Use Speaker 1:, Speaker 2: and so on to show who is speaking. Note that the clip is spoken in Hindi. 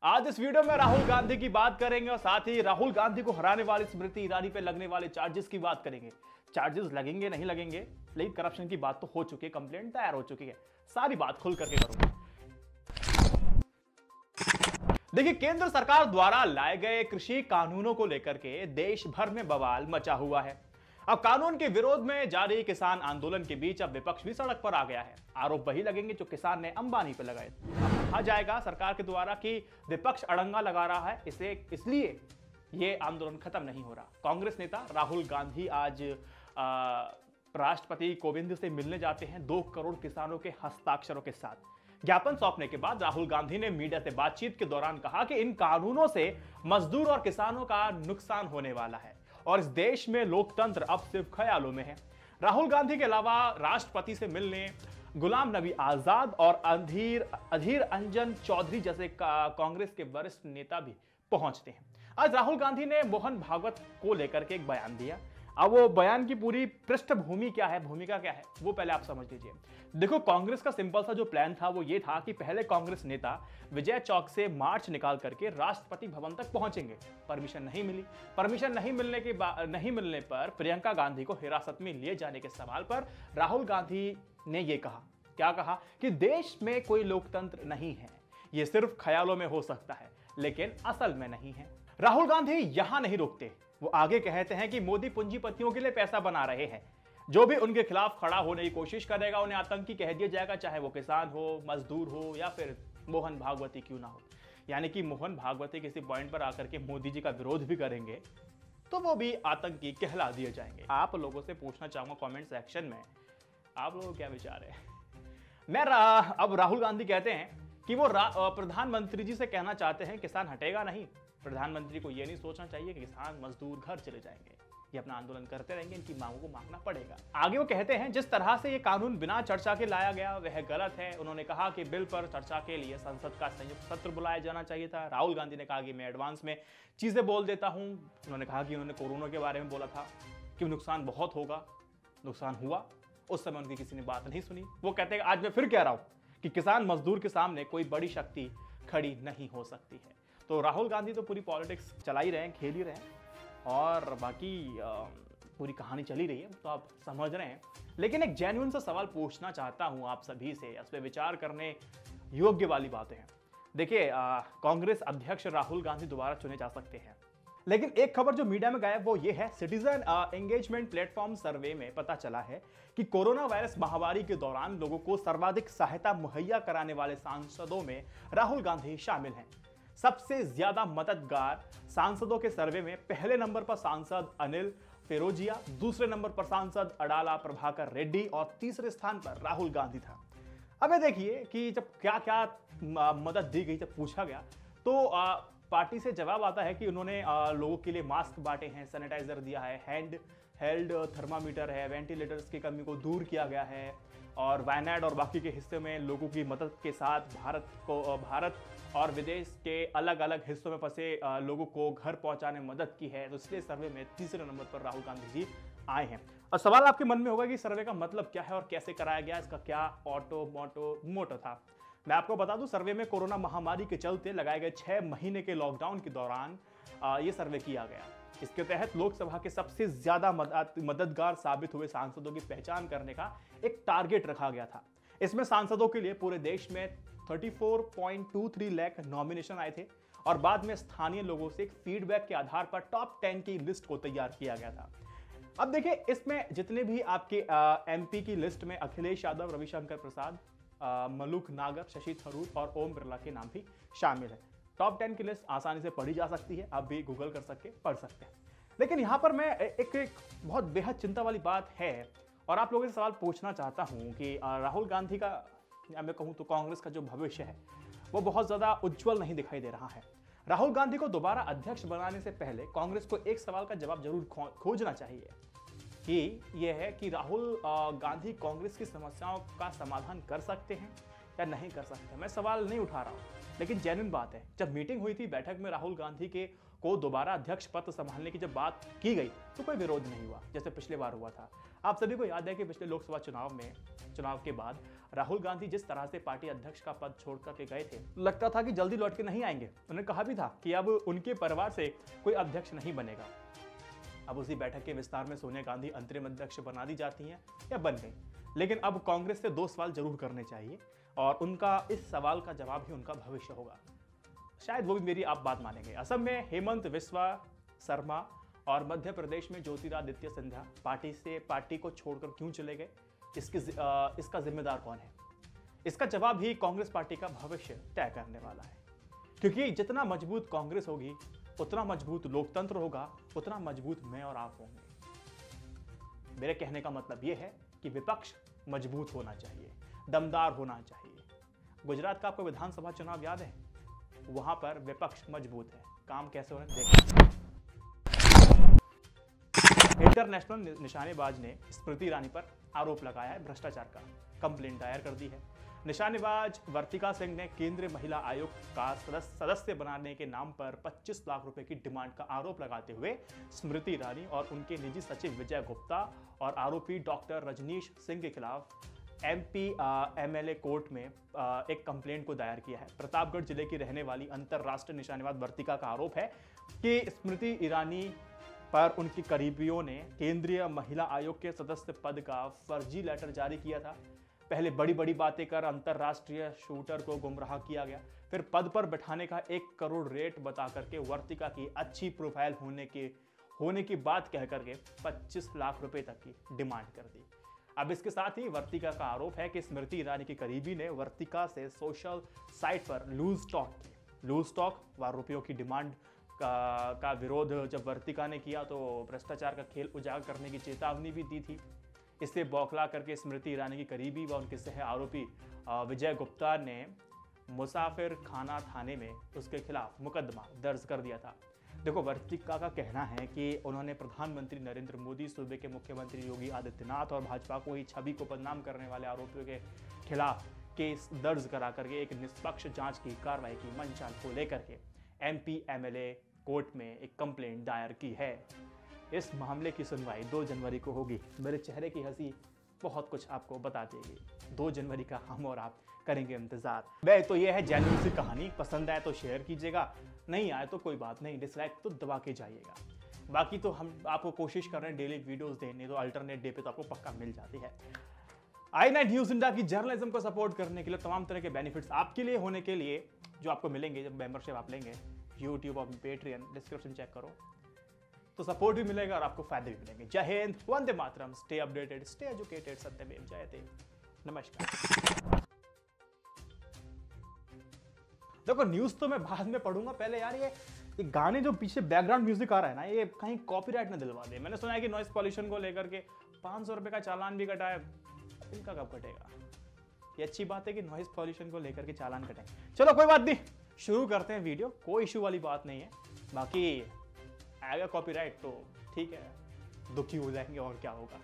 Speaker 1: आज इस वीडियो में राहुल गांधी की बात करेंगे और साथ ही राहुल गांधी को हराने वाली स्मृति ईरानी पे लगने वाले चार्जेस की बात करेंगे। चार्जेस लगेंगे नहीं लगेंगे, लेकिन करप्शन की बात तो हो चुकी है, कंप्लेंट तैयार हो चुकी है, सारी बात खुल करके करूंगा। देखिए, केंद्र सरकार द्वारा लाए गए कृषि कानूनों को लेकर के देश भर में बवाल मचा हुआ है। अब कानून के विरोध में जारी किसान आंदोलन के बीच अब विपक्ष भी सड़क पर आ गया है। आरोप वही लगेंगे जो किसान ने अंबानी पर लगाए। अब कहा जाएगा सरकार के द्वारा कि विपक्ष अड़ंगा लगा रहा है, इसे इसलिए ये आंदोलन खत्म नहीं हो रहा। कांग्रेस नेता राहुल गांधी आज राष्ट्रपति कोविंद से मिलने जाते हैं 2 करोड़ किसानों के हस्ताक्षरों के साथ। ज्ञापन सौंपने के बाद राहुल गांधी ने मीडिया से बातचीत के दौरान कहा कि इन कानूनों से मजदूर और किसानों का नुकसान होने वाला है और इस देश में लोकतंत्र अब सिर्फ ख्यालों में है। राहुल गांधी के अलावा राष्ट्रपति से मिलने गुलाम नबी आजाद और अधीर रंजन चौधरी जैसे कांग्रेस के वरिष्ठ नेता भी पहुंचते हैं। आज राहुल गांधी ने मोहन भागवत को लेकर के एक बयान दिया। अब वो बयान की पूरी पृष्ठभूमि क्या है, भूमिका क्या है, वो पहले आप समझ लीजिए। देखो, कांग्रेस का सिंपल सा जो प्लान था वो ये था कि पहले कांग्रेस नेता विजय चौक से मार्च निकाल करके राष्ट्रपति भवन तक पहुंचेंगे। परमिशन नहीं मिली। परमिशन नहीं मिलने पर प्रियंका गांधी को हिरासत में लिए जाने के सवाल पर राहुल गांधी ने ये कहा, क्या कहा कि देश में कोई लोकतंत्र नहीं है, ये सिर्फ ख्यालों में हो सकता है लेकिन असल में नहीं है। राहुल गांधी यहां नहीं रुकते, वो आगे कहते हैं कि मोदी पूंजीपतियों के लिए पैसा बना रहे हैं। जो भी उनके खिलाफ खड़ा होने की कोशिश करेगा उन्हें आतंकी कह दिया जाएगा, चाहे वो किसान हो, मजदूर हो या फिर मोहन भागवती क्यों ना हो। यानी कि मोहन भागवती किसी पॉइंट पर आकर के मोदी जी का विरोध भी करेंगे तो वो भी आतंकी कहला दिए जाएंगे। आप लोगों से पूछना चाहूंगा कमेंट सेक्शन में, आप लोगों क्या विचार है। अब राहुल गांधी कहते हैं कि वो प्रधानमंत्री जी से कहना चाहते हैं किसान हटेगा नहीं। प्रधानमंत्री को यह नहीं सोचना चाहिए कि किसान मजदूर घर चले जाएंगे, ये अपना आंदोलन करते रहेंगे, इनकी मांगों को मांगना पड़ेगा। आगे वो कहते हैं जिस तरह से ये कानून बिना चर्चा के लाया गया वह गलत है। उन्होंने कहा कि बिल पर चर्चा के लिए संसद का संयुक्त सत्र बुलाया जाना चाहिए था। राहुल गांधी ने कहा कि मैं एडवांस में चीजें बोल देता हूं। उन्होंने कहा कि उन्होंने कोरोना के बारे में बोला था कि नुकसान बहुत होगा, नुकसान हुआ, उस समय उनकी किसी ने बात नहीं सुनी। वो कहते हैं आज मैं फिर कह रहा हूं कि किसान मजदूर के सामने कोई बड़ी शक्ति खड़ी नहीं हो सकती है। तो राहुल गांधी तो पूरी पॉलिटिक्स चला ही रहे हैं, खेल ही रहे हैं और बाकी पूरी कहानी चली रही है, तो आप समझ रहे हैं। लेकिन एक जेन्युइन सा सवाल पूछना चाहता हूं आप सभी से, इस पे विचार करने योग्य वाली बातें हैं। देखिए, कांग्रेस अध्यक्ष राहुल गांधी दोबारा चुने जा सकते हैं, लेकिन एक खबर जो मीडिया में गायब वो ये है, सिटीजन एंगेजमेंट प्लेटफॉर्म सर्वे में पता चला है कि कोरोना वायरस महामारी के दौरान लोगों को सर्वाधिक सहायता मुहैया कराने वाले सांसदों में राहुल गांधी शामिल हैं। सबसे ज्यादा मददगार सांसदों के सर्वे में पहले नंबर पर सांसद अनिल फिरोजिया, दूसरे नंबर पर सांसद अडाला प्रभाकर रेड्डी और तीसरे स्थान पर राहुल गांधी था। अब ये देखिए कि जब क्या क्या मदद दी गई, जब पूछा गया तो पार्टी से जवाब आता है कि उन्होंने लोगों के लिए मास्क बांटे हैं, सैनिटाइजर दिया है, हैंड हेल्ड थर्मामीटर है, वेंटिलेटर्स की कमी को दूर किया गया है और वायनाड और बाकी के हिस्से में लोगों की मदद के साथ भारत और विदेश के अलग अलग हिस्सों में फंसे लोगों को घर पहुंचाने में मदद की है। तो इसलिए सर्वे में तीसरे नंबर पर राहुल गांधी जी आए हैं। और सवाल आपके मन में होगा कि सर्वे का मतलब क्या है और कैसे कराया गया, इसका क्या मोटो था। मैं आपको बता दूं, सर्वे में कोरोना महामारी के चलते लगाए गए 6 महीने के लॉकडाउन के दौरान यह सर्वे किया गया। इसके तहत लोकसभा के सबसे ज्यादा मददगार साबित हुए सांसदों की पहचान करने का एक टारगेट रखा गया था। इसमें सांसदों के लिए पूरे देश में 34.23 लाख नॉमिनेशन आए थे और बाद में स्थानीय लोगों से एक फीडबैक के आधार पर टॉप 10 की लिस्ट को तैयार किया गया था। अब देखिए, इसमें जितने भी आपके एमपी की लिस्ट में अखिलेश यादव, रविशंकर प्रसाद, मलूक नागर, शशि थरूर और ओम बिरला के नाम भी शामिल है। टॉप 10 की लिस्ट आसानी से पढ़ी जा सकती है, आप भी गूगल कर सकते पढ़ सकते हैं। लेकिन यहां पर मैं एक बहुत बेहद चिंता वाली बात है और आप लोगों से सवाल पूछना चाहता हूं कि राहुल गांधी का, या मैं कहूं तो कांग्रेस का जो भविष्य है वो बहुत ज्यादा उज्जवल नहीं दिखाई दे रहा है। राहुल गांधी को दोबारा अध्यक्ष बनाने से पहले कांग्रेस को एक सवाल का जवाब जरूर खोजना चाहिए कि यह है कि राहुल गांधी कांग्रेस की समस्याओं का समाधान कर सकते हैं या नहीं कर सकते। मैं सवाल नहीं उठा रहा हूं, लेकिन जेन्युइन बात है। जब मीटिंग हुई थी, बैठक में राहुल गांधी को दोबारा अध्यक्ष पद संभालने की जब बात की गई तो कोई विरोध नहीं हुआ जैसे पिछले बार हुआ था। आप सभी को याद है कि पिछले लोकसभा चुनाव के बाद राहुल गांधी जिस तरह से पार्टी अध्यक्ष का पद छोड़ करके गए थे, लगता था कि जल्दी लौट के नहीं आएंगे। उन्होंने कहा भी था कि अब उनके परिवार से कोई अध्यक्ष नहीं बनेगा। अब उसी बैठक के विस्तार में सोनिया गांधी अंतरिम अध्यक्ष बना दी जाती हैं या बन गई। लेकिन अब कांग्रेस से 2 सवाल जरूर करने चाहिए और उनका इस सवाल का जवाब ही उनका भविष्य होगा। शायद वो भी मेरी आप बात मानेंगे। असम में हेमंत बिस्वा शर्मा और मध्य प्रदेश में ज्योतिरादित्य सिंधिया पार्टी को छोड़कर क्यों चले गए, इसका जिम्मेदार कौन है? इसका जवाब ही कांग्रेस पार्टी का भविष्य तय करने वाला है। क्योंकि जितना मजबूत कांग्रेस होगी उतना मजबूत लोकतंत्र होगा, उतना मजबूत मैं और आप होंगे। मेरे कहने का मतलब यह है कि विपक्ष मजबूत होना चाहिए, दमदार होना चाहिए। गुजरात का आपको विधानसभा चुनाव याद है? वहां पर विपक्ष मजबूत है। काम कैसे हो रहे हैं देखिए। इंटरनेशनल निशानेबाज ने स्मृति ईरानी पर आरोप लगाया है भ्रष्टाचार का, कंप्लेंट दायर कर दी है। निशानेबाज वर्तिका सिंह ने केंद्रीय महिला आयोग का सदस्य बनाने के नाम पर 25 लाख रुपए की डिमांड का आरोप लगाते हुए स्मृति ईरानी और उनके निजी सचिव विजय गुप्ता और आरोपी डॉक्टर रजनीश सिंह के खिलाफ MP MLA कोर्ट में एक कंप्लेंट को दायर किया है। प्रतापगढ़ जिले की रहने वाली अंतरराष्ट्रीय निशानेबाज वर्तिका का आरोप है कि स्मृति ईरानी पर उनकी करीबियों ने केंद्रीय महिला आयोग के सदस्य पद का फर्जी लेटर जारी किया था। पहले बड़ी बड़ी बातें कर अंतरराष्ट्रीय शूटर को गुमराह किया गया, फिर पद पर बैठाने का 1 करोड़ रेट बता करके वर्तिका की अच्छी प्रोफाइल होने की बात कह करके 25 लाख रुपए तक की डिमांड कर दी। अब इसके साथ ही वर्तिका का आरोप है कि स्मृति ईरानी की करीबी ने वर्तिका से सोशल साइट पर लूज टॉक व रुपयों की डिमांड का विरोध जब वर्तिका ने किया तो भ्रष्टाचार का खेल उजागर करने की चेतावनी भी दी थी। इससे बौखला करके स्मृति ईरानी की करीबी व उनके सह आरोपी विजय गुप्ता ने मुसाफिर खाना थाने में उसके खिलाफ मुकदमा दर्ज कर दिया था। देखो, वर्तिका का कहना है कि उन्होंने प्रधानमंत्री नरेंद्र मोदी, सूबे के मुख्यमंत्री योगी आदित्यनाथ और भाजपा को ही छवि को बदनाम करने वाले आरोपियों के खिलाफ केस दर्ज करा करके एक निष्पक्ष जांच की कार्रवाई की मंचाल को लेकर के MP MLA कोर्ट में एक कंप्लेंट दायर की है। इस मामले की सुनवाई 2 जनवरी को होगी। मेरे चेहरे की हंसी बहुत कुछ आपको बता देगी। 2 जनवरी का हम और आप करेंगे इंतजार। वह तो ये है जेन्युइन सी कहानी। पसंद आए तो शेयर कीजिएगा, नहीं आए तो कोई बात नहीं, डिसलाइक तो दबा के जाइएगा। बाकी तो हम आपको कोशिश कर रहे हैं डेली वीडियोस देने, तो अल्टरनेट डे पे तो आपको पक्का मिल जाती है। i9 न्यूज़ इंडिया की जर्नलिज्म को सपोर्ट करने के लिए तमाम तरह के बेनिफिट्स आपके लिए होने के लिए जो आपको मिलेंगे जब मेंबरशिप आप लेंगे यूट्यूब और पेट्रियन, डिस्क्रिप्शन चेक करो, तो सपोर्ट भी मिलेगा और आपको फायदे भी मिलेंगे। जय Hind, Vande Mataram, stay updated, stay educated, सत्यमेव जयते। नमस्कार। देखो, न्यूज तो मैं बाद में पढ़ूंगा, पहले यार ये गाने जो पीछे बैकग्राउंड म्यूजिक आ रहा है ना, ये कहीं कॉपीराइट ना दिलवा दे। मैंने सुना है कि नॉइस पॉल्यूशन को लेकर के 500 रुपए का चालान भी कटा है। इनका कब कटेगा? ये अच्छी बात है कि नॉइस पॉल्यूशन को लेकर के चालान कटेंगे। चलो कोई बात नहीं, शुरू करते हैं वीडियो। कोई इशू वाली बात नहीं है। बाकी आएगा कॉपीराइट तो ठीक है, दुखी हो जाएंगे और क्या होगा।